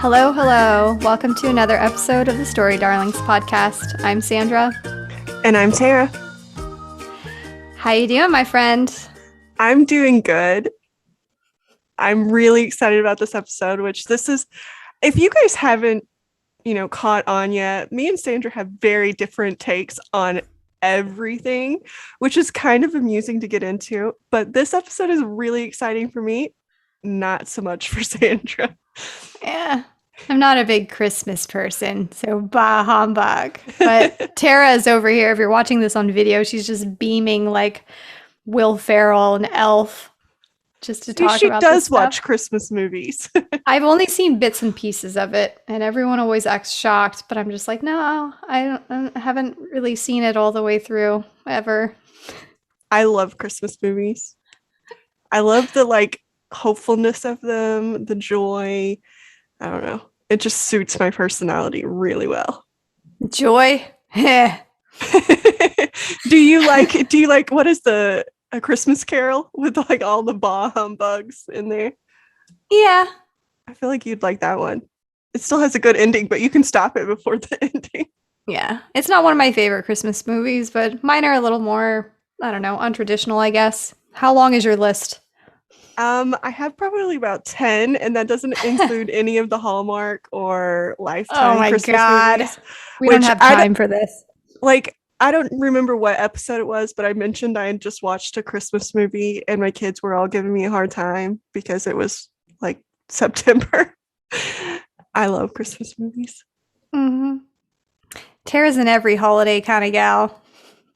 Hello, hello. Welcome to another episode of the Story Darlings podcast. I'm Sandra. And I'm Tera. How you doing, my friend? I'm doing good. I'm really excited about this episode, if you guys haven't, caught on yet, me and Sandra have very different takes on everything, which is kind of amusing to get into. But this episode is really exciting for me, not so much for Sandra. Yeah, I'm not a big Christmas person, so bah humbug. But Tara is over here. If you're watching this on video, she's just beaming like Will Ferrell and Elf just to talk about this She does stuff. watch Christmas movies. I've only seen bits and pieces of it, and everyone always acts shocked, but I'm just like, no, I haven't really seen it all the way through, ever. I love Christmas movies. I love the, hopefulness of them, the joy. I don't know. It just suits my personality really well. Joy? Do you like what is A Christmas Carol with all the bah humbugs in there? Yeah. I feel like you'd like that one. It still has a good ending, but you can stop it before the ending. Yeah. It's not one of my favorite Christmas movies, but mine are a little more, I don't know, untraditional, I guess. How long is your list? I have probably about 10, and that doesn't include any of the Hallmark or Lifetime Christmas movies. We don't have time for this. I don't remember what episode it was, but I mentioned I had just watched a Christmas movie and my kids were all giving me a hard time because it was September. I love Christmas movies. Mm-hmm. Tara's an every holiday kind of gal.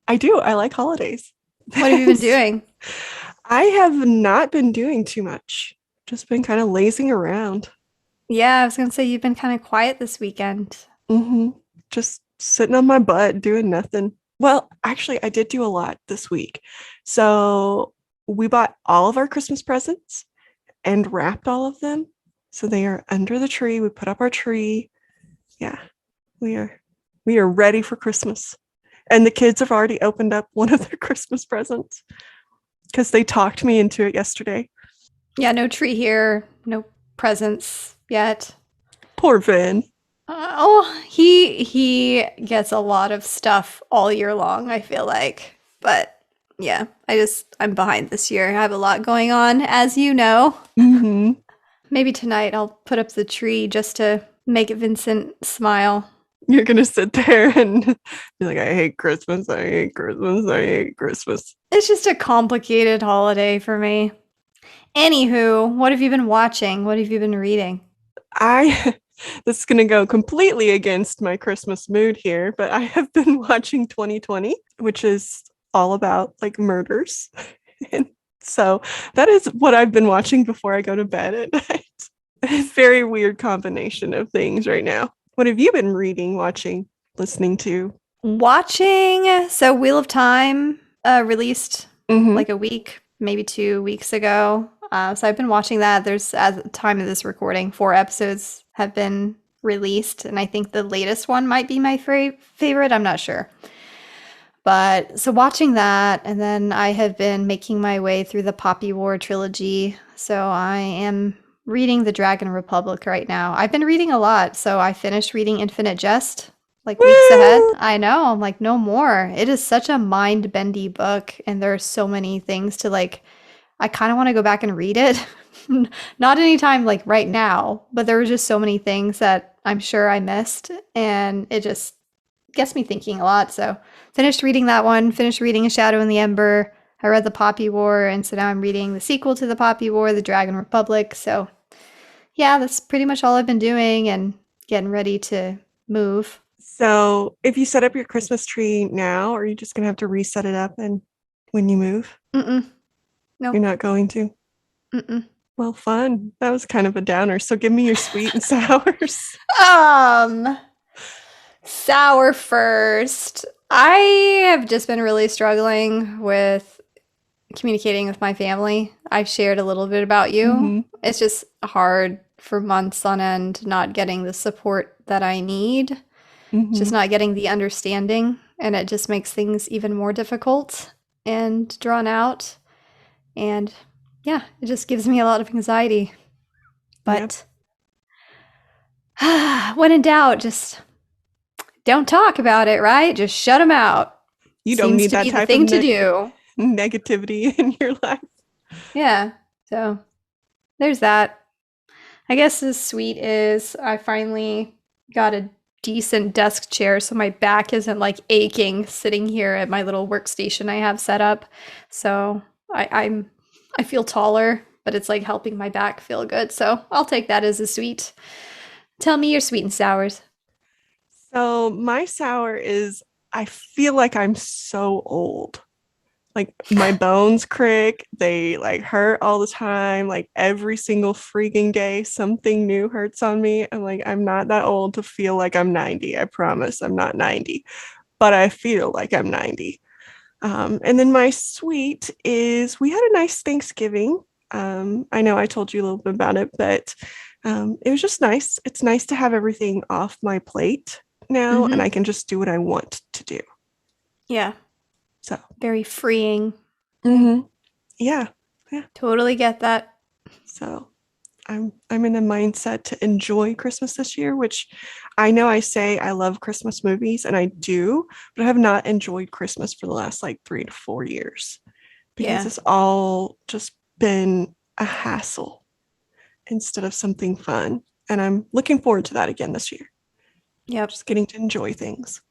I do. I like holidays. What have you been doing? I have not been doing too much. Just been kind of lazing around. Yeah, I was going to say you've been kind of quiet this weekend. Mm-hmm. Just sitting on my butt doing nothing. Well, actually, I did do a lot this week. So we bought all of our Christmas presents and wrapped all of them. So they are under the tree. We put up our tree. Yeah, we are ready for Christmas. And the kids have already opened up one of their Christmas presents because they talked me into it yesterday. Yeah, no tree here, no presents yet. Poor Vin. He gets a lot of stuff all year long, I feel like. But yeah, I'm behind this year. I have a lot going on, as you know. Mm-hmm. Maybe tonight I'll put up the tree just to make Vincent smile. You're going to sit there and be like, I hate Christmas, I hate Christmas, I hate Christmas. It's just a complicated holiday for me. Anywho, what have you been watching? What have you been reading? This is going to go completely against my Christmas mood here, but I have been watching 2020, which is all about murders. And so that is what I've been watching before I go to bed at night. It's a very weird combination of things right now. What have you been reading, watching, listening to? So Wheel of Time released a week, maybe 2 weeks ago. So I've been watching that. There's, at the time of this recording, 4 episodes have been released, and I think the latest one might be my favorite. I'm not sure. But so watching that, and then I have been making my way through the Poppy War trilogy. So I am reading The Dragon Republic right now. I've been reading a lot. So I finished reading Infinite Jest weeks ahead. I know. I'm like, no more. It is such a mind-bendy book, and there are so many things to I kind of want to go back and read it. Not anytime right now, but there were just so many things that I'm sure I missed, and it just gets me thinking a lot. So finished reading that one, finished reading A Shadow in the Ember. I read The Poppy War, and so now I'm reading the sequel to The Poppy War, The Dragon Republic. So yeah, that's pretty much all I've been doing and getting ready to move. So if you set up your Christmas tree now, are you just going to have to reset it up and when you move? No. You're not going to? Well, fun. That was kind of a downer. So give me your sweet and sours. Sour first. I have just been really struggling with communicating with my family. I've shared a little bit about you. Mm-hmm. It's just hard for months on end not getting the support that I need. Mm-hmm. Just not getting the understanding. And it just makes things even more difficult and drawn out. And yeah, it just gives me a lot of anxiety. But When in doubt, just don't talk about it, right? Just shut them out. You don't Seems need to that be the type of thing to do. negativity in your life. Yeah. So there's that. I guess the sweet is I finally got a decent desk chair so my back isn't like aching sitting here at my little workstation I have set up. So I feel taller, but it's like helping my back feel good. So I'll take that as a sweet. Tell me your sweet and sours. So my sour is I feel like I'm so old. Like my bones crick, they like hurt all the time. Like every single freaking day, something new hurts on me. I'm like, I'm not that old to feel like I'm 90. I promise I'm not 90, but I feel like I'm 90. And then my sweet is we had a nice Thanksgiving. I know I told you a little bit about it, but it was just nice. It's nice to have everything off my plate now, and I can just do what I want to do. Yeah. So Very freeing. Yeah, Totally get that. so I'm in a mindset to enjoy Christmas this year, which I know I say I love Christmas movies and I do, but I have not enjoyed Christmas for the last like 3 to 4 years because Yeah. it's all just been a hassle instead of something fun. And I'm looking forward to that again this year. Yep. Just getting to enjoy things.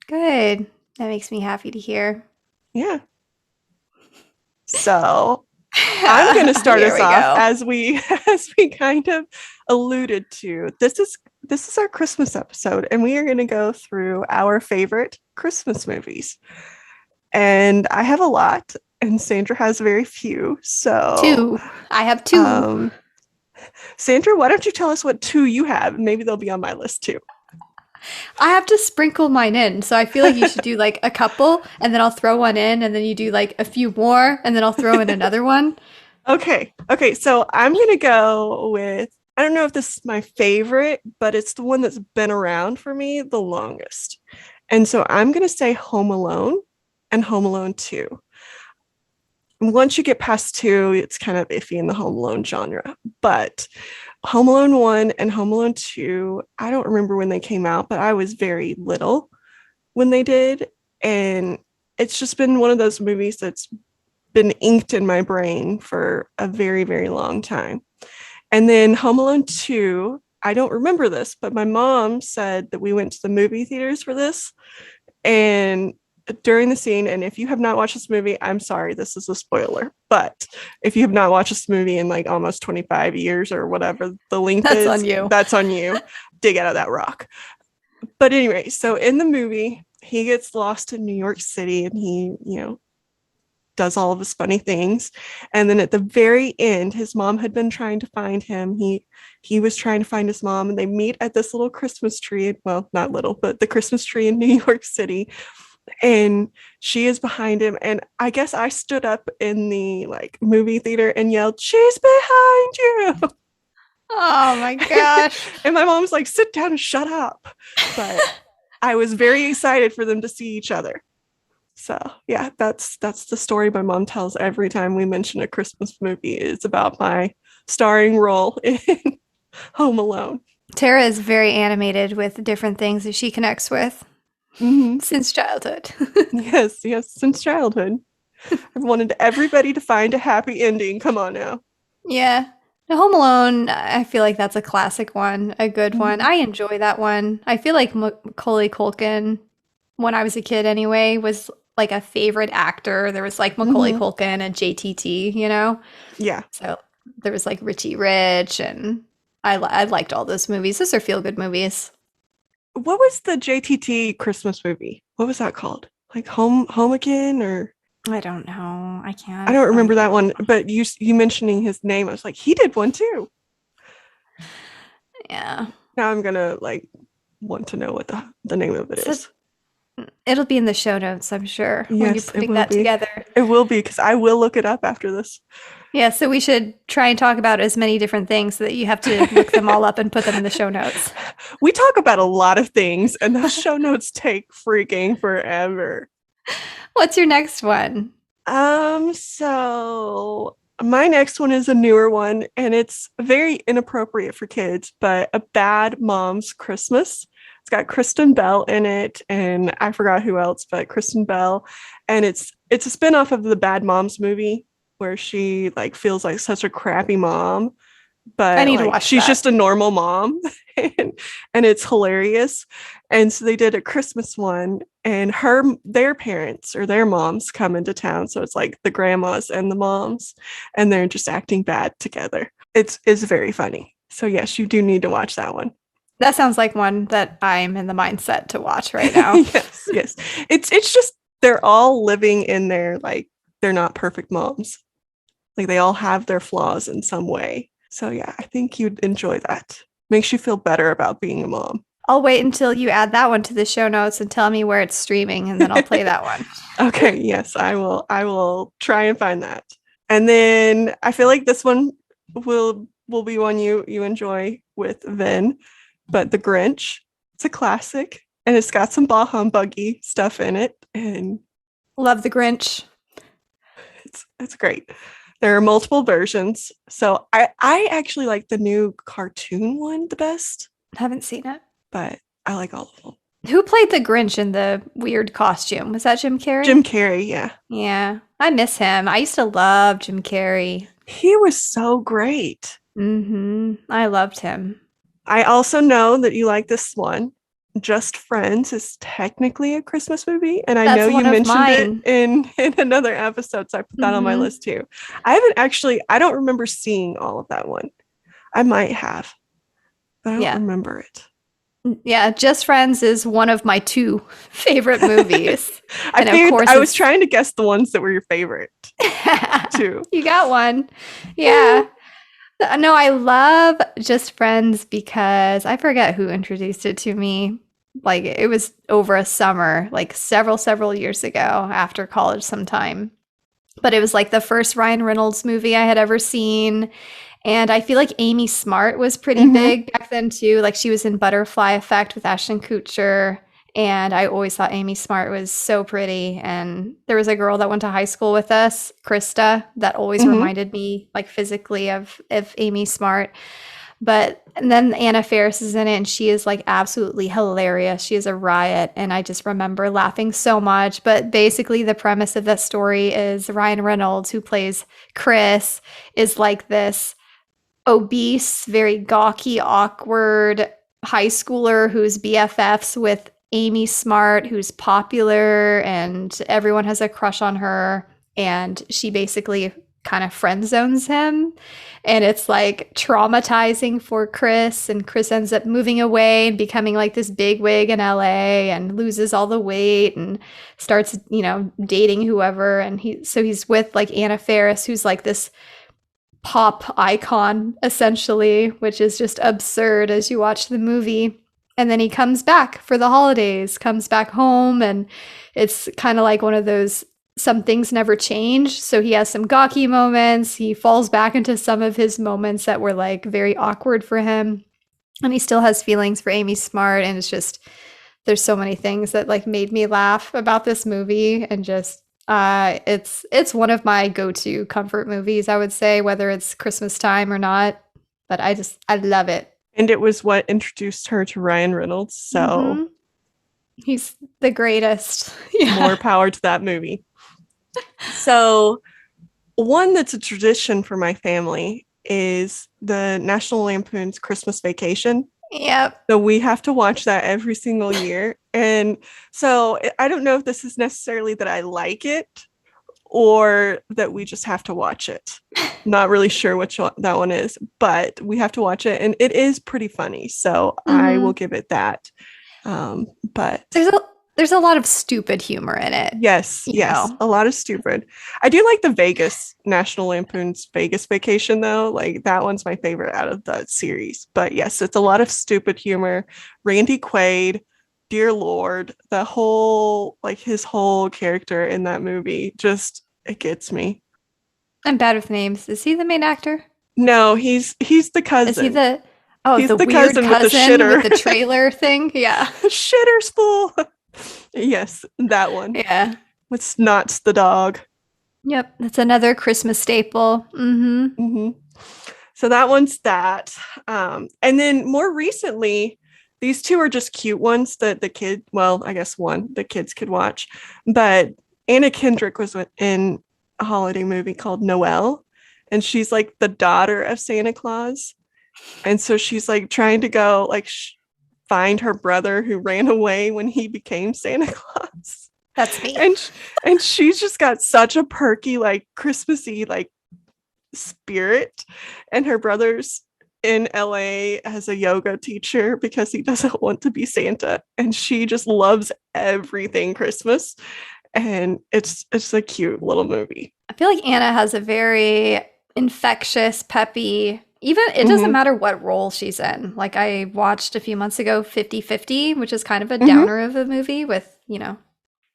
Good. That makes me happy to hear. Yeah. So I'm going to start Here us we off go. as we kind of alluded to. This is our Christmas episode, and we are going to go through our favorite Christmas movies. And I have a lot, and Sandra has very few. So Two. I have two. Sandra, why don't you tell us what two you have? Maybe they'll be on my list too. I have to sprinkle mine in. So I feel like you should do like a couple and then I'll throw one in and then you do like a few more and then I'll throw in another one. Okay. So I'm going to go with, I don't know if this is my favorite, but it's the one that's been around for me the longest. And so I'm going to say Home Alone and Home Alone 2. Once you get past 2, it's kind of iffy in the Home Alone genre. But Home Alone 1 and Home Alone 2, I don't remember when they came out, but I was very little when they did. And it's just been one of those movies that's been inked in my brain for a very, very long time. And then Home Alone 2, I don't remember this, but my mom said that we went to the movie theaters for this. And during the scene, and if you have not watched this movie, I'm sorry, this is a spoiler, but if you have not watched this movie in like almost 25 years or whatever the length That's is, on you. That's on you. Dig out of that rock. But anyway, so in the movie, he gets lost in New York City and he, does all of his funny things. And then at the very end, his mom had been trying to find him. He was trying to find his mom, and they meet at this little Christmas tree. Well, not little, but the Christmas tree in New York City. And she is behind him. And I guess I stood up in the like movie theater and yelled, "She's behind you." Oh my gosh. And my mom's like, "Sit down and shut up." But I was very excited for them to see each other. So yeah, that's the story my mom tells every time we mention a Christmas movie. It's about my starring role in Home Alone. Tara is very animated with different things that she connects with since childhood. Yes, since childhood. I've wanted everybody to find a happy ending. Come on now. Yeah. The Home Alone, I feel like that's a classic one, a good one. I enjoy that one. I feel like Macaulay Culkin, when I was a kid anyway, was like a favorite actor. There was like Macaulay Culkin and JTT, Yeah. So there was like Richie Rich, and I liked all those movies. Those are feel-good movies. What was the JTT Christmas movie? What was that called? Like Home Again, or I don't know. I can't. I don't remember that one. But you mentioning his name, I was like, he did one too. Yeah. Now I'm gonna like want to know what the name of it is. It'll be in the show notes, I'm sure, when you're putting that together. It will be, because I will look it up after this. Yeah, so we should try and talk about as many different things so that you have to look them all up and put them in the show notes. We talk about a lot of things, and those show notes take freaking forever. What's your next one? So My next one is a newer one, and it's very inappropriate for kids, but A Bad Mom's Christmas. It's got Kristen Bell in it, and I forgot who else, but Kristen Bell. And it's a spinoff of the Bad Moms movie where she like feels like such a crappy mom, I but need to like watch she's that. just a normal mom, and it's hilarious. And so they did a Christmas one, and their parents or their moms come into town, so it's like the grandmas and the moms, and they're just acting bad together. It's very funny. So yes, you do need to watch that one. That sounds like one that I'm in the mindset to watch right now. Yes. It's just they're all living in their like they're not perfect moms. Like they all have their flaws in some way. So yeah, I think you'd enjoy that. Makes you feel better about being a mom. I'll wait until you add that one to the show notes and tell me where it's streaming, and then I'll play that one. Okay, yes, I will try and find that. And then I feel like this one will be one you enjoy with Vin, but The Grinch. It's a classic, and it's got some bah humbuggy stuff in it, and Love The Grinch. it's great. There are multiple versions. So I actually like the new cartoon one the best, Haven't seen it. but I like all of them. Who played the Grinch in the weird costume? Was that Jim Carrey? Jim Carrey, yeah. Yeah, I miss him. I used to love Jim Carrey. He was so great. I loved him. I also know that you like this one. Just Friends is technically a Christmas movie, and I know you mentioned it in another episode, so I put that on my list too. I don't remember seeing all of that one. I might have, but I don't remember it. Yeah, Just Friends is one of my 2 favorite movies. I was trying to guess the ones that were your favorite too. You got one. Yeah. No, I love Just Friends because I forget who introduced it to me. Like it was over a summer, like several years ago after college sometime. But it was like the first Ryan Reynolds movie I had ever seen. And I feel like Amy Smart was pretty big back then too. Like she was in Butterfly Effect with Ashton Kutcher. And I always thought Amy Smart was so pretty. And there was a girl that went to high school with us, Krista, that always reminded me like physically of Amy Smart. And then Anna Faris is in it, and she is like absolutely hilarious. She is a riot. And I just remember laughing so much. But basically the premise of that story is Ryan Reynolds, who plays Chris, is like this obese, very gawky, awkward high schooler who's BFFs with Amy Smart, who's popular, and everyone has a crush on her. And she basically kind of friend zones him. And it's like traumatizing for Chris. And Chris ends up moving away and becoming like this big wig in LA and loses all the weight and starts, dating whoever. And he's with like Anna Faris, who's like this pop icon essentially, which is just absurd as you watch the movie. And then he comes back for the holidays, comes back home, and it's kind of like one of those some things never change. So he has some gawky moments. He falls back into some of his moments that were like very awkward for him. And he still has feelings for Amy Smart. And it's just, there's so many things that like made me laugh about this movie. And just, it's one of my go-to comfort movies, I would say, whether it's Christmas time or not. But I love it. And it was what introduced her to Ryan Reynolds. So he's the greatest. More power to that movie. So one that's a tradition for my family is the National Lampoon's Christmas Vacation. Yep. So we have to watch that every single year. And so I don't know if this is necessarily that I like it or that we just have to watch it. Not really sure which one that one is, but we have to watch it. And it is pretty funny. So I will give it that. But there's a lot of stupid humor in it. Yes, a lot of stupid. I do like the National Lampoon's Vegas Vacation, though. Like, that one's my favorite out of the series. But yes, it's a lot of stupid humor. Randy Quaid, dear Lord, his whole character in that movie, just, it gets me. I'm bad with names. Is he the main actor? No, he's the cousin. Is he the weird cousin with the trailer thing? Yeah. Shitter's full. Yes, that one. Yeah. With Snots the dog. Yep, that's another Christmas staple. So that one's that. And then more recently, these two are just cute ones that I guess one the kids could watch. But Anna Kendrick was in a holiday movie called Noel, and she's like the daughter of Santa Claus. And so she's like trying to go like find her brother who ran away when he became Santa Claus. That's me. And she's just got such a perky, like Christmassy, like spirit. And her brother's in LA as a yoga teacher because he doesn't want to be Santa. And she just loves everything Christmas. And it's a cute little movie. I feel like Anna has a very infectious, peppy, even it doesn't matter what role she's in. Like I watched a few months ago 50-50, which is kind of a downer of a movie with,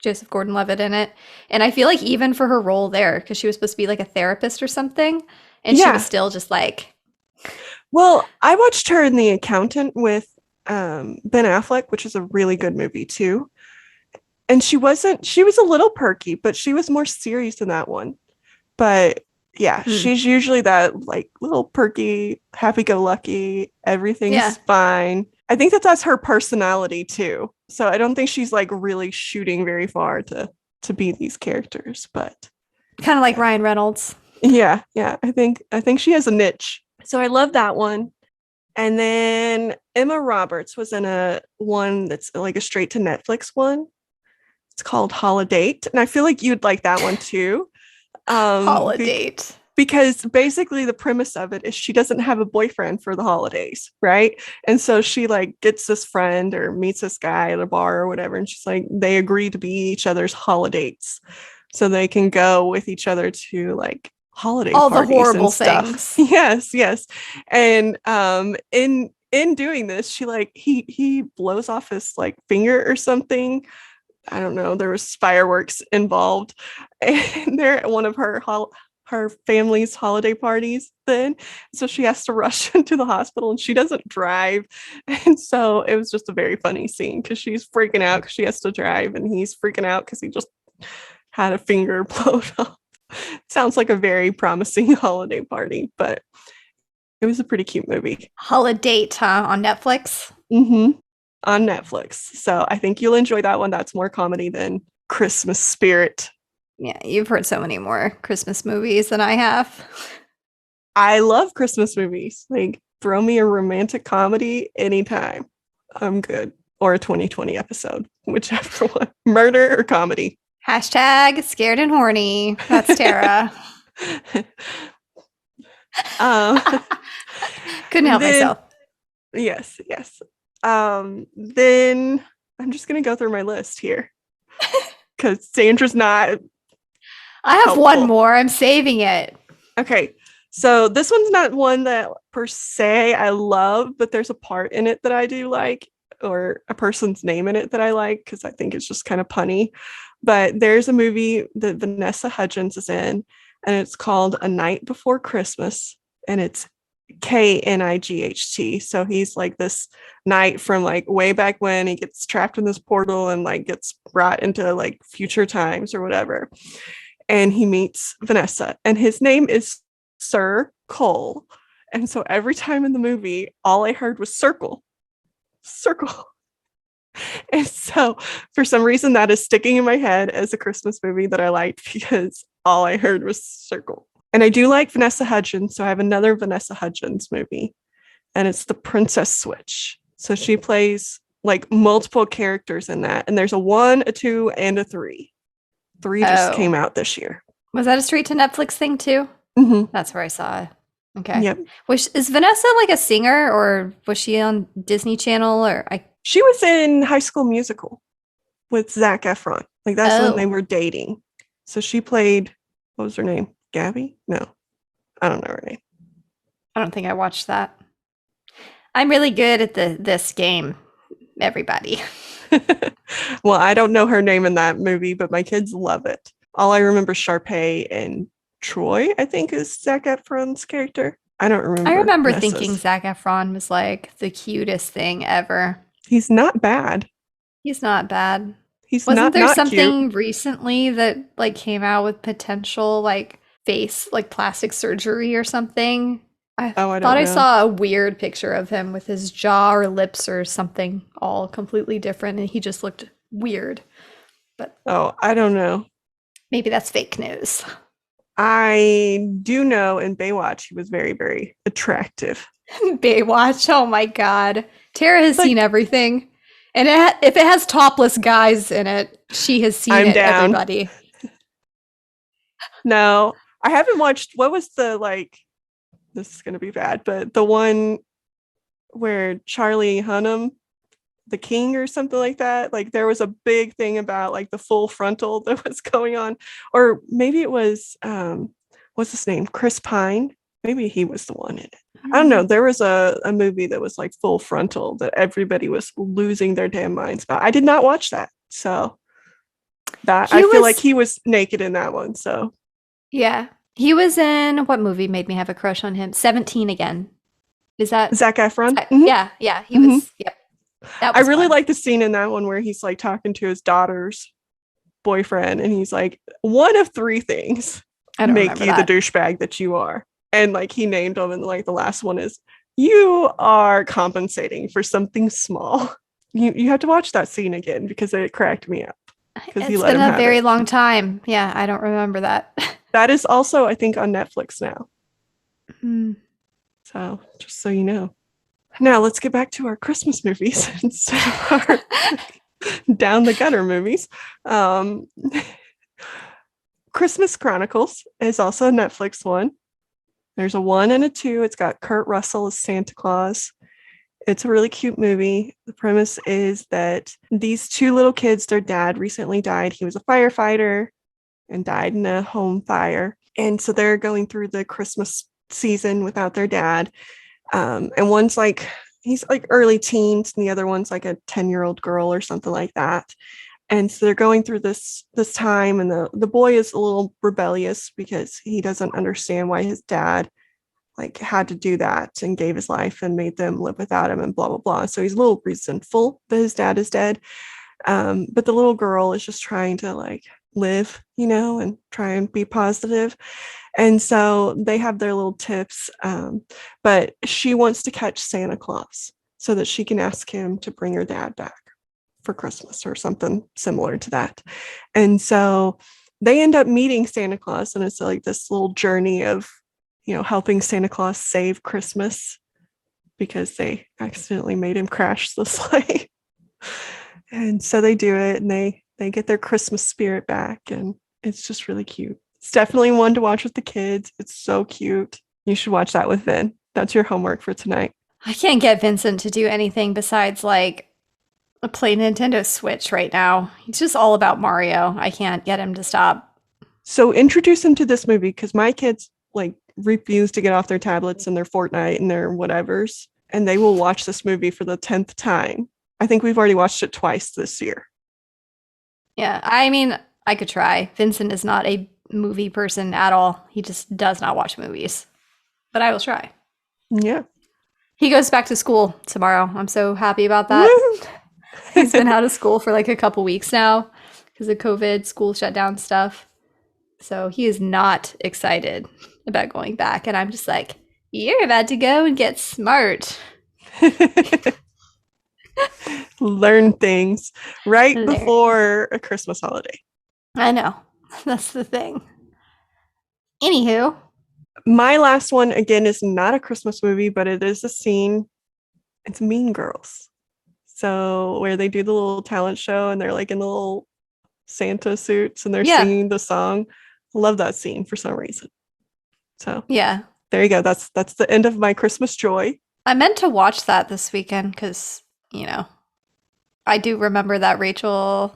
Joseph Gordon-Levitt in it. And I feel like even for her role there, because she was supposed to be like a therapist or something, and she was still just like... Well, I watched her in The Accountant with Ben Affleck, which is a really good movie too. And she was a little perky, but she was more serious in that one. But yeah, she's usually that like little perky, happy-go-lucky, everything's fine. I think that's her personality too. So I don't think she's like really shooting very far to be these characters, but kind of like Ryan Reynolds. Yeah. I think she has a niche. So I love that one. And then Emma Roberts was in a one that's like a straight to Netflix one. It's called Holiday, and I feel like you'd like that one too. Holiday. Because basically the premise of it is she doesn't have a boyfriend for the holidays, right? And so she like gets this friend or meets this guy at a bar or whatever, and she's like, they agree to be each other's holidays, so they can go with each other to like holiday all parties the horrible and stuff. things. Yes. And in doing this, she like he blows off his like finger or something. I don't know. There was fireworks involved, and they're at one of her family's holiday parties then. So she has to rush into the hospital, and she doesn't drive. And so it was just a very funny scene because she's freaking out because she has to drive, and he's freaking out because he just had a finger blown off. Sounds like a very promising holiday party, but it was a pretty cute movie. Holiday, huh? On Netflix? On Netflix. So I think you'll enjoy that one. That's more comedy than Christmas spirit. Yeah, you've heard so many more Christmas movies than I have. I love Christmas movies. Like, throw me a romantic comedy anytime. I'm good. Or a 2020 episode, whichever one. Murder or comedy. Hashtag scared and horny. That's Tera. Couldn't help myself. Yes. Then I'm just going to go through my list here. Because Sandra's not... I have helpful. One more. I'm saving it. Okay. So this one's not one that per se I love, but there's a part in it that I do like, or a person's name in it that I like, because I think it's just kind of punny. But there's a movie that Vanessa Hudgens is in, and it's called A Night Before Christmas, and it's Knight. So he's like this knight from like way back when. He gets trapped in this portal and like gets brought into like future times or whatever. And he meets Vanessa, and his name is Sir Cole. And so every time in the movie, all I heard was circle. And so for some reason that is sticking in my head as a Christmas movie that I liked, because all I heard was circle. And I do like Vanessa Hudgens, so I have another Vanessa Hudgens movie, and it's The Princess Switch. So she plays like multiple characters in that, and there's a 1, a 2, and a 3. 3 just came out this year. Was that a straight to Netflix thing too? That's where I saw it. Okay. Yep. Is Vanessa like a singer, or was she on Disney Channel? She was in High School Musical with Zac Efron. Like that's when they were dating. So she played, what was her name? Gabby? No, I don't know her name. I don't think I watched that. I'm really good at this game, everybody. Well, I don't know her name in that movie, but my kids love it. All I remember Sharpay and Troy, I think, is Zac Efron's character. I don't remember. I remember thinking Zac Efron was like the cutest thing ever. He's not bad. He's not bad. He's Wasn't there not cute. something recently that like came out with potential like face like plastic surgery or something? I Oh, I thought don't I know. saw a weird picture of him with his jaw or lips or something all completely different and he just looked weird. But Oh, I don't know. maybe that's fake news. I do know in Baywatch he was very, very attractive. Baywatch, oh my god. Tara has seen Like, everything. And if it has topless guys in it, she has seen I'm it, down. everybody. No, I haven't watched what was the like this is gonna be bad, but the one where Charlie Hunnam, the king or something like that, like there was a big thing about like the full frontal that was going on. Or maybe it was what's his name? Chris Pine. Maybe he was the one in it. I don't know. There was a movie that was like full frontal that everybody was losing their damn minds about. I did not watch that. So that I He feel like was he was naked in that one. So Yeah. He was in what movie made me have a crush on him? 17 again. Is that Zac Efron. Yeah, yeah, he Hmm. was yep. That I was really fun. like the scene in that one where he's like talking to his daughter's boyfriend and he's like, one of three things I don't make remember you the that. douchebag that you are. And like he named them, and like the last one is you are compensating for something small. You have to watch that scene again because it cracked me up because he It's let been him a have very it. long time. Yeah, I don't remember that. That is also, I think, on Netflix now. Hmm. So just so you know. Now let's get back to our Christmas movies instead of our down the gutter movies. Um, Christmas Chronicles is also a Netflix one. There's a 1 and a 2. It's got Kurt Russell as Santa Claus. It's a really cute movie. The premise is that these two little kids, their dad recently died. He was a firefighter and died in a home fire. And so they're going through the Christmas season without their dad. And one's like, he's like early teens, and the other one's like a 10-year-old girl or something like that. And so they're going through this time, and the boy is a little rebellious because he doesn't understand why his dad like had to do that and gave his life and made them live without him and blah blah blah. So he's a little resentful that his dad is dead. But the little girl is just trying to like live, and try and be positive. And so they have their little tips. But she wants to catch Santa Claus so that she can ask him to bring her dad back for Christmas or something similar to that. And so they end up meeting Santa Claus, and it's like this little journey of, helping Santa Claus save Christmas because they accidentally made him crash the sleigh. And so they do it, and they get their Christmas spirit back, and it's just really cute. It's definitely one to watch with the kids. It's so cute. You should watch that with Vin. That's your homework for tonight. I can't get Vincent to do anything besides like play Nintendo Switch right now. He's just all about Mario. I can't get him to stop. So introduce him to this movie because my kids like refuse to get off their tablets and their Fortnite and their whatevers, and they will watch this movie for the 10th time. I think we've already watched it twice this year. Yeah, I mean, I could try. Vincent is not a movie person at all. He just does not watch movies. But I will try. Yeah. He goes back to school tomorrow. I'm so happy about that. He's been out of school for like a couple weeks now because of COVID, school shutdown stuff. So he is not excited about going back. And I'm just like, you're about to go and get smart. Learn things right before a Christmas holiday. I know. That's the thing. Anywho. My last one, again, is not a Christmas movie, but it is a scene. It's Mean Girls. So where they do the little talent show and they're like in the little Santa suits and they're singing the song. I love that scene for some reason. So yeah, there you go. That's the end of my Christmas joy. I meant to watch that this weekend because, I do remember that Rachel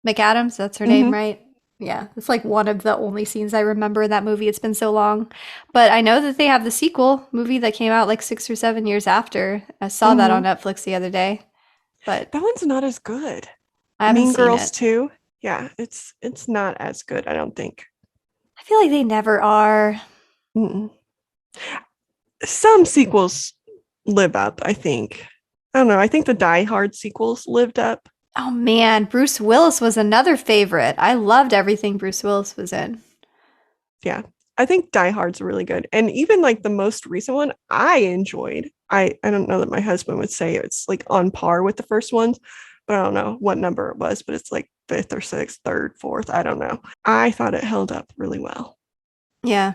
McAdams, that's her name, right? Yeah, it's like one of the only scenes I remember in that movie. It's been so long. But I know that they have the sequel movie that came out like 6 or 7 years after. I saw that on Netflix the other day. But that one's not as good. I haven't Mean seen Girls it. 2. Yeah, it's not as good, I don't think. I feel like they never are. Mm-mm. Some sequels live up, I think. I don't know. I think the Die Hard sequels lived up. Oh man, Bruce Willis was another favorite. I loved everything Bruce Willis was in. Yeah. I think Die Hard's really good. And even like the most recent one, I enjoyed. I don't know that my husband would say it's like on par with the first ones, but I don't know what number it was, but it's like fifth or sixth, third, fourth. I don't know. I thought it held up really well. Yeah.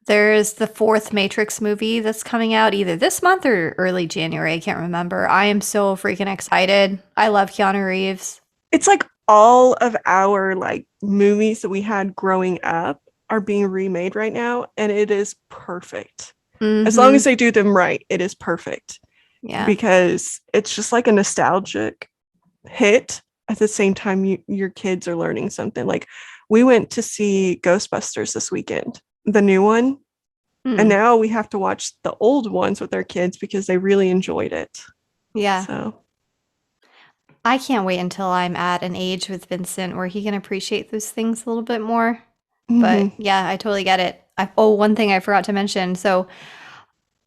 There's the fourth Matrix movie that's coming out either this month or early January. I can't remember. I am so freaking excited. I love Keanu Reeves. It's like all of our like movies that we had growing up are being remade right now, and it is perfect. As long as Mm-hmm. they do them right, it is perfect Yeah. because it's just like a nostalgic hit at the same time your kids are learning something. Like we went to see Ghostbusters this weekend, the new one, and Mm. now we have to watch the old ones with our kids because they really enjoyed it. Yeah. So, I can't wait until I'm at an age with Vincent where he can appreciate those things a little bit more. But mhm. yeah, I totally get it. One thing I forgot to mention. So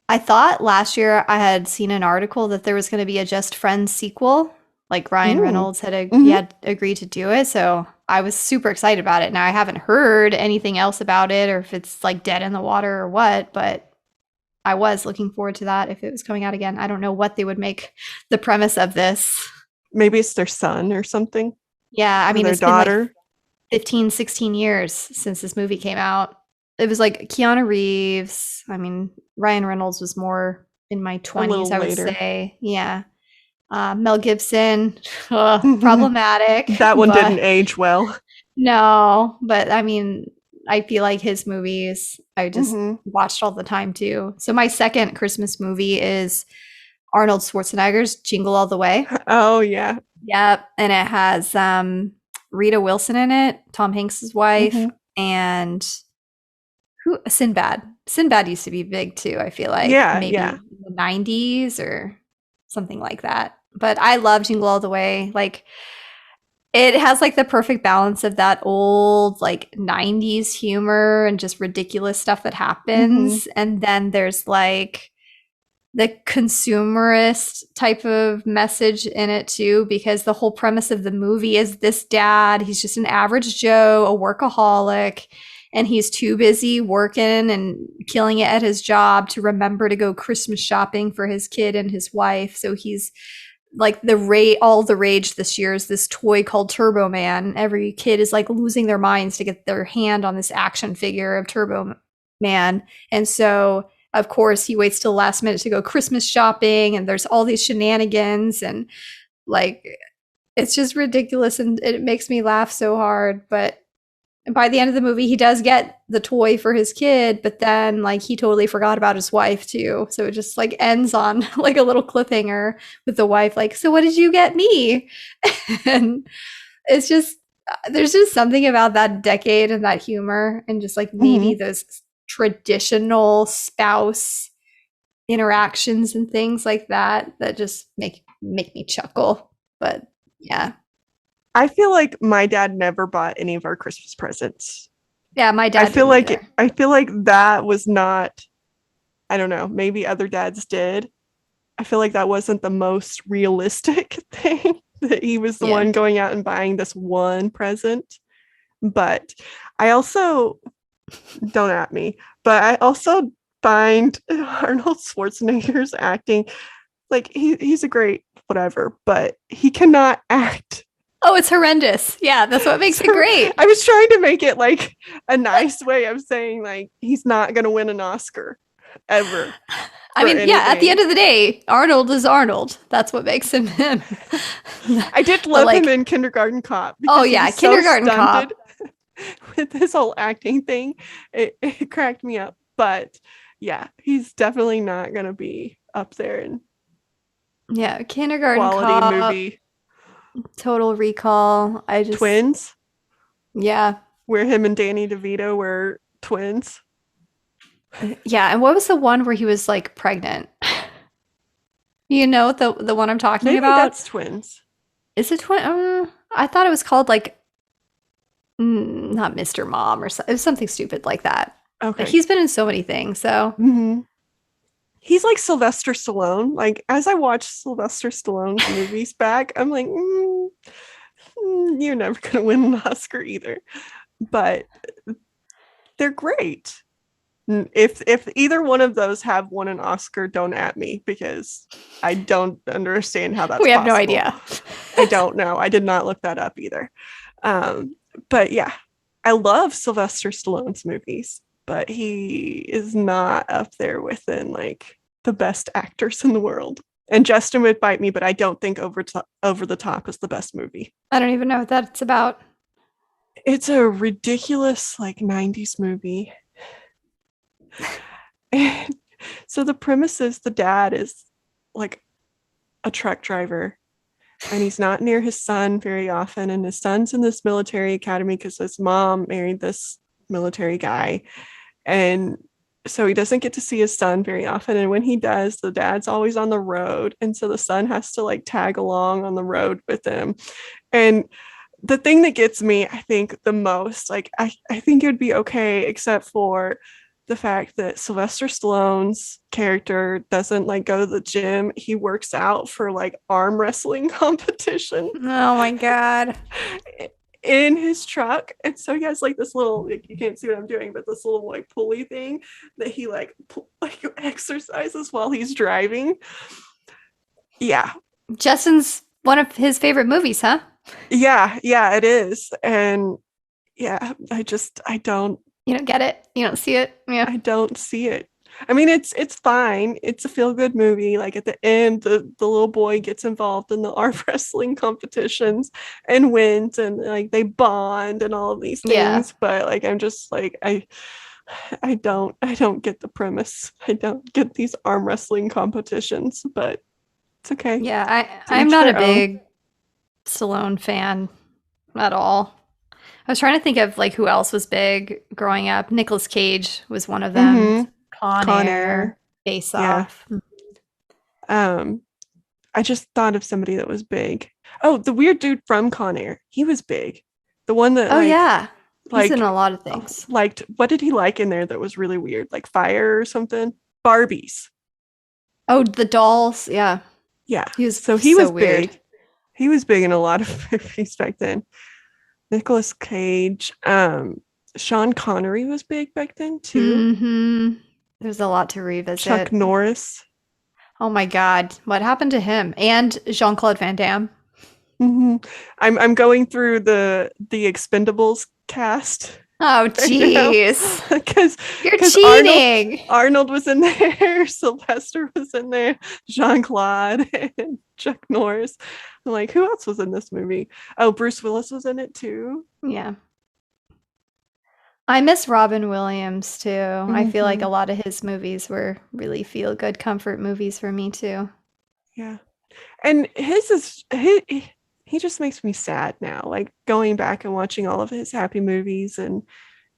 I thought last year I had seen an article that there was going to be a Just Friends sequel. Like Ryan Mm. Reynolds had Mhm. agreed to do it. So I was super excited about it. Now I haven't heard anything else about it or if it's like dead in the water or what, but I was looking forward to that if it was coming out again. I don't know what they would make the premise of this. Maybe it's their son or something, Yeah, I or mean, their it's been like daughter. 15, 16 years since this movie came out. It was like Keanu Reeves. I mean, Ryan Reynolds was more in my A 20s, little I would later. say. Yeah. Mel Gibson, problematic, That one but didn't age well. no, but I mean, I feel like his movies I just Hmm. watched all the time too. So my second Christmas movie is Arnold Schwarzenegger's Jingle All the Way. Oh yeah. Yep, and it has Rita Wilson in it, Tom Hanks's wife, Hmm. and who Sinbad. Sinbad used to be big too, I feel like Yeah, yeah. maybe in the 90s or something like that. But I love Jingle All the Way. Like it has like the perfect balance of that old like 90s humor and just ridiculous stuff that Hmm. happens. And then there's like the consumerist type of message in it too, because the whole premise of the movie is this dad, he's just an average Joe, a workaholic, and he's too busy working and killing it at his job to remember to go Christmas shopping for his kid and his wife. So he's like all the rage this year is this toy called Turbo Man. Every kid is like losing their minds to get their hand on this action figure of Turbo Man. And so of course he waits till the last minute to go Christmas shopping and there's all these shenanigans and like it's just ridiculous and it makes me laugh so hard. But by the end of the movie he does get the toy for his kid, but then like he totally forgot about his wife too, so it just like ends on like a little cliffhanger with the wife like, so what did you get me? And it's just there's just something about that decade and that humor and just like maybe Hmm. those traditional spouse interactions and things like that that just make me chuckle. But yeah, I feel like my dad never bought any of our Christmas presents. yeah, my I dad feel didn't like either. I feel like that was not, I don't know, maybe other dads did. I feel like that wasn't the most realistic thing that he was the Yeah. one going out and buying this one present. But I also, don't at me, but I also find Arnold Schwarzenegger's acting like he's a great whatever, but he cannot act. Oh, it's horrendous. Yeah, that's what makes it So great. I was trying to make it like a nice way of saying like he's not going to win an Oscar ever I for mean, yeah, at the end anything. of the day, Arnold is Arnold. That's what makes him him. I did But love him like, in Kindergarten Cop oh because he yeah, was so kindergarten stunted cop. with this whole acting thing. It cracked me up. But yeah, he's definitely not going to be up there in Yeah, kindergarten quality cop, movie. total recall. I just, Twins, yeah. where him and Danny DeVito were twins. Yeah, and what was the one where he was like pregnant? You know the one I'm talking Maybe about? that's twins. Is it twin? I thought it was called like not Mr. Mom or it was something stupid like that. Okay. He's been in so many things, so Mm-hmm. he's like Sylvester Stallone. Like as I watch Sylvester Stallone's movies back, I'm like, you're never gonna win an Oscar either. But they're great. If either one of those have won an Oscar, don't at me because I don't understand how that's we have possible. no idea. I don't know. I did not look that up either. But yeah, I love Sylvester Stallone's movies, but he is not up there within like the best actors in the world. And Justin would bite me, but I don't think Over the Top is the best movie. I don't even know what that's about. It's a ridiculous like 90s movie. And so the premise is the dad is like a truck driver and he's not near his son very often. And his son's in this military academy because his mom married this military guy. And so he doesn't get to see his son very often. And when he does, the dad's always on the road. And so the son has to like tag along on the road with him. And the thing that gets me, I think, the most, like, I think it would be okay, except for the fact that Sylvester Stallone's character doesn't like go to the gym. He works out for like arm wrestling competition. Oh my God. In his truck. And so he has like this little, like, you can't see what I'm doing, but this little like pulley thing that he like exercises while he's driving. Yeah. Justin's one of his favorite movies, huh? Yeah, it is. And yeah, I don't. You don't get it. You don't see it. Yeah. I don't see it. I mean, it's fine. It's a feel-good movie. Like at the end, the little boy gets involved in the arm wrestling competitions and wins, and like they bond and all of these things. Yeah. But like I'm just like I don't get the premise. I don't get these arm wrestling competitions, but it's okay. Yeah, I'm not a big Stallone fan at all. I was trying to think of like who else was big growing up. Nicolas Cage was one of them. Mm-hmm. Con Air, Face Off. Yeah. I just thought of somebody that was big. Oh, the weird dude from Con Air. He was big. The one that yeah. Like, he's in a lot of things. Liked, what did he like in there that was really weird? Like fire or something? Barbies. Oh, the dolls. Yeah. Yeah. He was weird. Big. He was big in a lot of movies back then. Nicolas Cage. Sean Connery was big back then too. Mm-hmm. There's a lot to revisit. Chuck Norris. Oh my God. What happened to him? And Jean-Claude Van Damme. Mm-hmm. I'm going through the Expendables cast. Oh jeez. Because you're cheating. Arnold was in there, Sylvester was in there, Jean-Claude and Chuck Norris. I'm like, who else was in this movie? Oh, Bruce Willis was in it too. Yeah. I miss Robin Williams too. Mm-hmm. I feel like a lot of his movies were really feel-good comfort movies for me too. Yeah. And he just makes me sad now. Like going back and watching all of his happy movies and,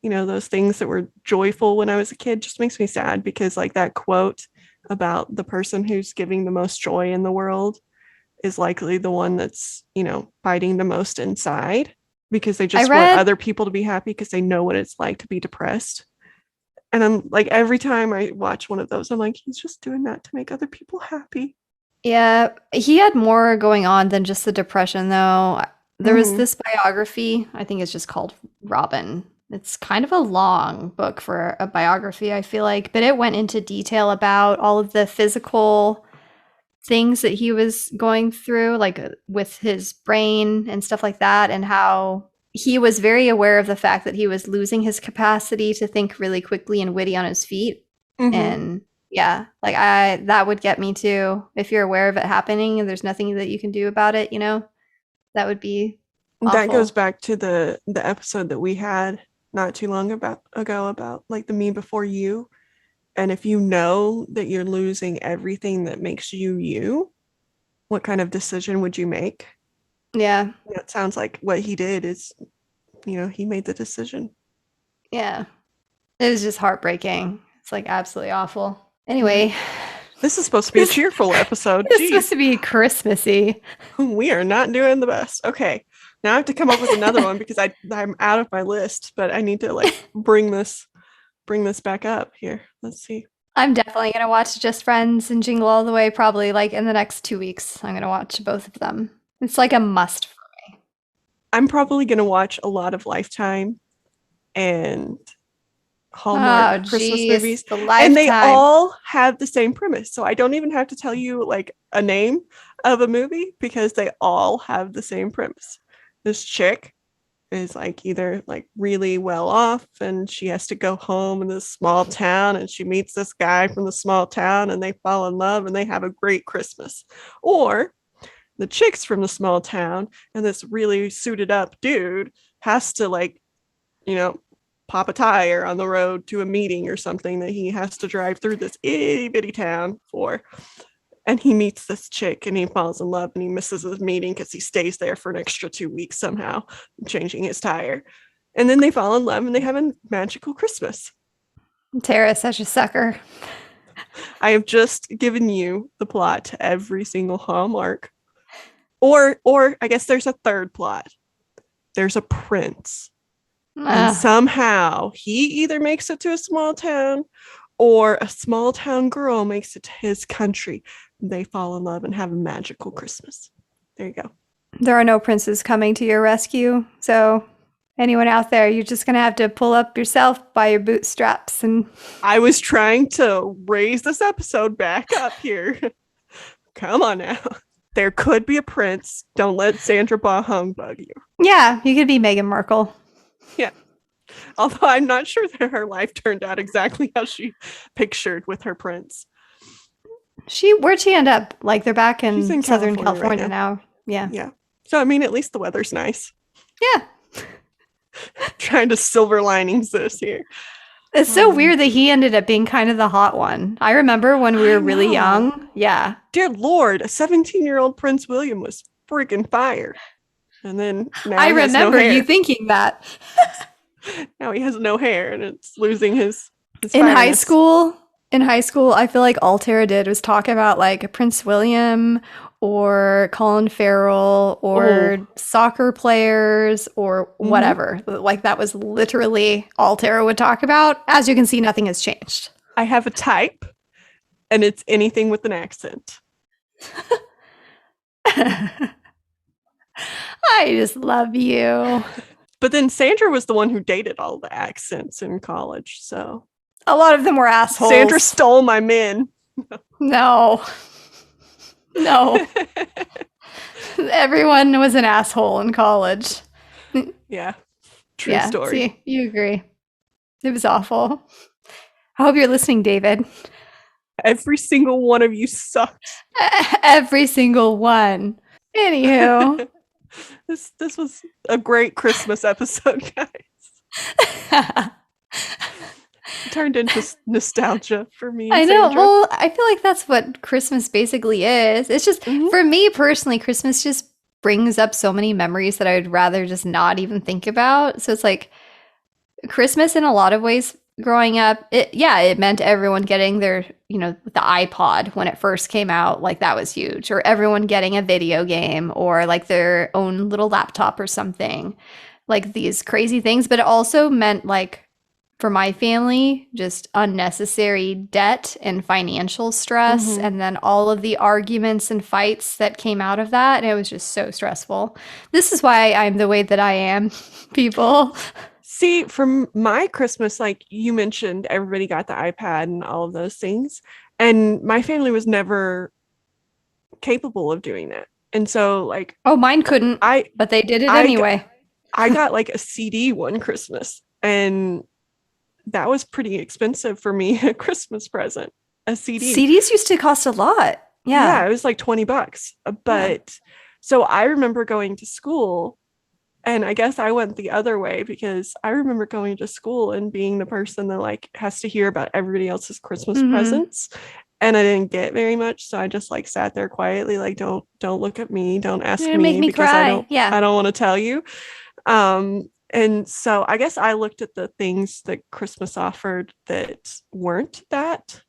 you know, those things that were joyful when I was a kid just makes me sad because like that quote about the person who's giving the most joy in the world is likely the one that's, you know, fighting the most inside because they just want other people to be happy because they know what it's like to be depressed. And I'm like, every time I watch one of those, I'm like, he's just doing that to make other people happy. Yeah, he had more going on than just the depression, though. There was this biography, I think it's just called Robin. It's kind of a long book for a biography, I feel like, but it went into detail about all of the physical things that he was going through, like with his brain and stuff like that, and how he was very aware of the fact that he was losing his capacity to think really quickly and witty on his feet. Mm-hmm. And yeah, like that would get me too. If you're aware of it happening and there's nothing that you can do about it, you know, that would be awful. That goes back to the episode that we had not too long ago about like the me before you. And if you know that you're losing everything that makes you, what kind of decision would you make? Yeah. You know, it sounds like what he did is, you know, he made the decision. Yeah. It was just heartbreaking. It's like absolutely awful. Anyway. This is supposed to be a cheerful episode. It's supposed to be Christmassy. We are not doing the best. Okay. Now I have to come up with another one because I'm out of my list, but I need to like bring this back up here. Let's see. I'm definitely gonna watch Just Friends and Jingle All the Way probably like in the next 2 weeks. I'm gonna watch both of them. It's like a must. I'm probably going to watch a lot of Lifetime and Oh, Hallmark Christmas geez, movies, the and they Lifetime. all have the same premise. So I don't even have to tell you like a name of a movie because they all have the same premise. This chick is like either like really well off and she has to go home in this small town and she meets this guy from the small town and they fall in love and they have a great Christmas. Or the chick's from the small town and this really suited up dude has to like, you know, pop a tire on the road to a meeting or something that he has to drive through this itty bitty town for. And he meets this chick and he falls in love and he misses his meeting because he stays there for an extra 2 weeks somehow, changing his tire. And then they fall in love and they have a magical Christmas. Tara is such a sucker. I have just given you the plot to every single Hallmark. Or I guess there's a third plot. There's a prince. And somehow he either makes it to a small town or a small town girl makes it to his country. They fall in love and have a magical Christmas. There you go. There are no princes coming to your rescue. So anyone out there, you're just going to have to pull up yourself by your bootstraps. And I was trying to raise this episode back up here. Come on now. There could be a prince. Don't let Sandra Bah bug you. Yeah, you could be Meghan Markle. Yeah. Although I'm not sure that her life turned out exactly how she pictured with her prince. Where'd she end up? Like they're back in Southern California right now. Yeah. Yeah. So I mean, at least the weather's nice. Yeah. Trying to silver linings this here. It's so weird that he ended up being kind of the hot one. I remember when we were really young. Yeah. Dear Lord, a 17-year-old Prince William was freaking fire. And then now I remember you thinking that. Now he has no hair and it's losing his in high school. In high school, I feel like all Tara did was talk about like Prince William or Colin Farrell or soccer players or whatever. Like that was literally all Tara would talk about. As you can see, nothing has changed. I have a type and it's anything with an accent. I just love you. But then Sandra was the one who dated all the accents in college, so a lot of them were assholes. Sandra stole my men. No. Everyone was an asshole in college. Yeah. True story. See, you agree. It was awful. I hope you're listening, David. Every single one of you sucked. Every single one. Anywho. This was a great Christmas episode, guys. It turned into nostalgia for me. I know. Sandra. Well, I feel like that's what Christmas basically is. It's just, for me personally, Christmas just brings up so many memories that I would rather just not even think about. So it's like Christmas in a lot of ways growing up, it meant everyone getting their, the iPod when it first came out, like that was huge, or everyone getting a video game or like their own little laptop or something, like these crazy things. But it also meant like, for my family, just unnecessary debt and financial stress, and then all of the arguments and fights that came out of that. And it was just so stressful. This is why I'm the way that I am, people. See, from my Christmas, like you mentioned, everybody got the iPad and all of those things. And my family was never capable of doing that. And so, like... Oh, mine couldn't, but they did it anyway. I got like a CD one Christmas, and that was pretty expensive for me, a Christmas present, a CD. CDs used to cost a lot. Yeah, it was like $20. But so I remember going to school, and I guess I went the other way because I remember going to school and being the person that like has to hear about everybody else's Christmas presents. And I didn't get very much. So I just like sat there quietly, like, don't look at me. Don't ask me, make me because cry. I don't want to tell you. And so I guess I looked at the things that Christmas offered that weren't that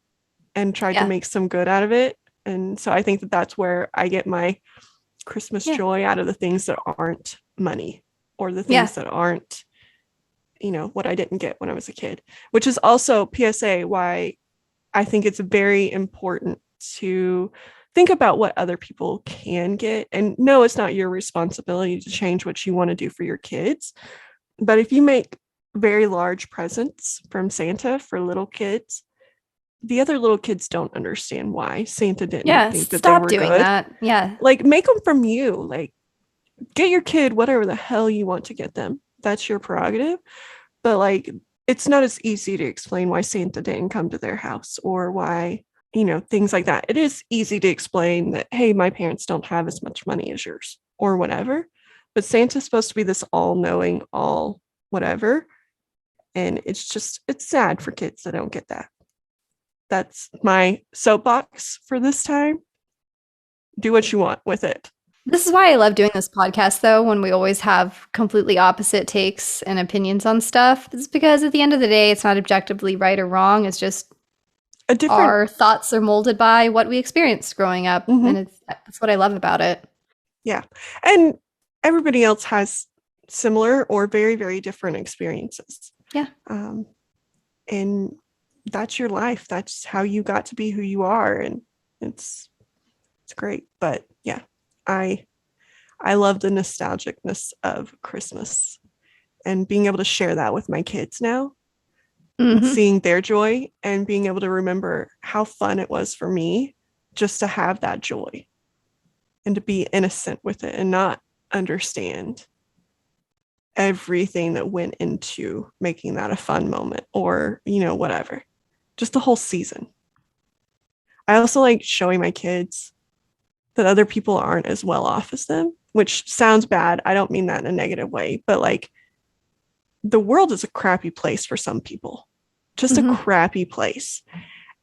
and tried to make some good out of it. And so I think that that's where I get my Christmas joy, out of the things that aren't money or the things that aren't, what I didn't get when I was a kid, which is also PSA why I think it's very important to think about what other people can get. And no, it's not your responsibility to change what you want to do for your kids. But if you make very large presents from Santa for little kids, the other little kids don't understand why Santa didn't think that they were doing good. That. Yeah. Like, make them from you. Like, get your kid whatever the hell you want to get them. That's your prerogative. But like, it's not as easy to explain why Santa didn't come to their house or why, things like that. It is easy to explain that, hey, my parents don't have as much money as yours or whatever. But Santa's supposed to be this all-knowing, all whatever. And it's sad for kids that don't get that. That's my soapbox for this time. Do what you want with it. This is why I love doing this podcast, though, when we always have completely opposite takes and opinions on stuff. It's because at the end of the day, it's not objectively right or wrong. It's just our thoughts are molded by what we experienced growing up. Mm-hmm. And that's what I love about it. Yeah. And everybody else has similar or very, very different experiences. Yeah. And that's your life. That's how you got to be who you are. And it's great. But yeah, I love the nostalgicness of Christmas and being able to share that with my kids now, mm-hmm. seeing their joy and being able to remember how fun it was for me just to have that joy and to be innocent with it and not understand everything that went into making that a fun moment or, whatever. Just the whole season. I also like showing my kids that other people aren't as well off as them, which sounds bad. I don't mean that in a negative way, but like the world is a crappy place for some people, just mm-hmm. a crappy place.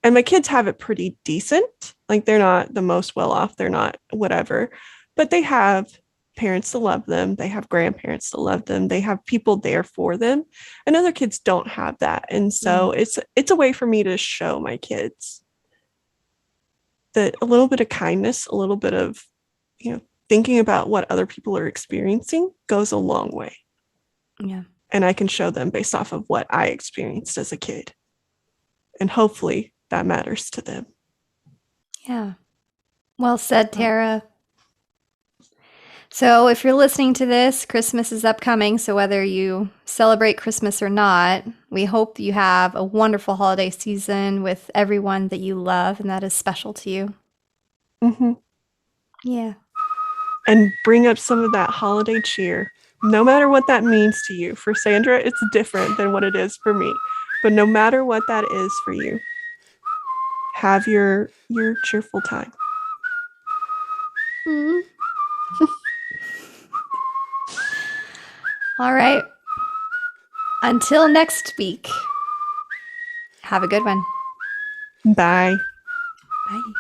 And my kids have it pretty decent. Like they're not the most well off. They're not whatever, but they have parents to love them. They have grandparents to love them. They have people there for them. And other kids don't have that. And so it's a way for me to show my kids that a little bit of kindness, a little bit of, thinking about what other people are experiencing goes a long way. Yeah. And I can show them based off of what I experienced as a kid. And hopefully that matters to them. Yeah. Well said, Tera. So if you're listening to this, Christmas is upcoming. So whether you celebrate Christmas or not, we hope you have a wonderful holiday season with everyone that you love and that is special to you. Mm-hmm. Yeah. And bring up some of that holiday cheer, no matter what that means to you. For Sandra, it's different than what it is for me. But no matter what that is for you, have your cheerful time. Mm-hmm. All right. Until next week. Have a good one. Bye. Bye.